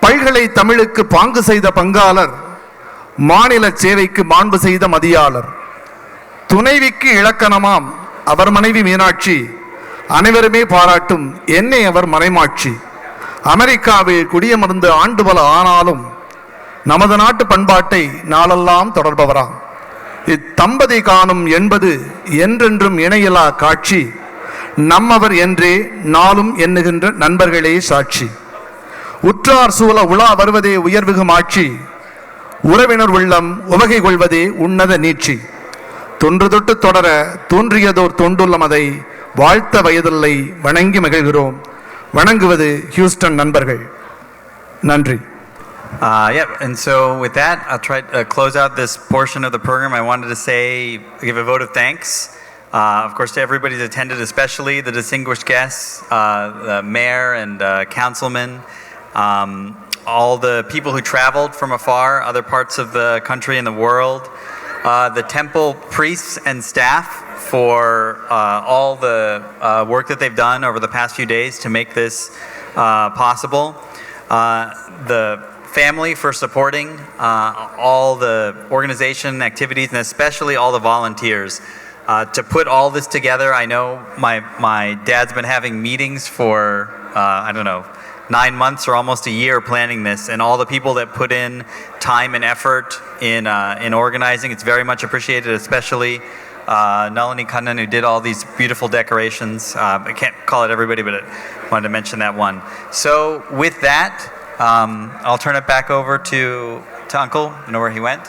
பல்கலை தமிழுக்கு பாங்கு செய்த பங்காளர், மாநில சேவைக்கு மாண்பு செய்த மதியாளர். துணைவிக்கு இலக்கணமாம் அவர் மனைவி மீனாட்சி, அனைவருமே பாராட்டும் என்னை அவர் மனைமாட்சி. அமெரிக்காவில் குடியமர்ந்து ஆண்டு பல ஆனாலும் நமது நாட்டு பண்பாட்டை நாளெல்லாம் தொடர்பவராம். இத்தம்பதி காணும் என்பது என்றென்றும் இணையிலா காட்சி, நம்மவர் என்றே நாளும் எண்ணுகின்ற நண்பர்களே சாட்சி. உற்றார் சூழ உலா வருவதே உயர்வுகும் ஆட்சி, உறவினர் உள்ளம் உவகை கொள்வதே உன்னத நீட்சி. தொன்று தொட்டு தொடர தோன்றியதோர் தொண்டுள்ளம் அதை வாழ்த்த வயதில்லை வணங்கி மகிழ்கிறோம். வணங்குவது ஹியூஸ்டன் நண்பர்கள். நன்றி. Yeah, and so with that, I'll try to close out this portion of the program. I wanted to give a vote of thanks, of course, to everybody who's attended, especially the distinguished guests, the mayor and councilmen, all the people who traveled from afar, other parts of the country and the world, the temple priests and staff for all the work that they've done over the past few days to make this possible, the family for supporting all the organization activities, and especially all the volunteers to put all this together. I know my dad's been having meetings for I don't know, 9 months or almost a year planning this, and all the people that put in time and effort in organizing, it's very much appreciated, especially Nalini Kannan, who did all these beautiful decorations. I can't call it everybody, but I wanted to mention that one. So with that, I'll turn it back over to Uncle. You know where he went?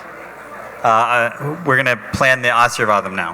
We're going to plan the Asirvadam now.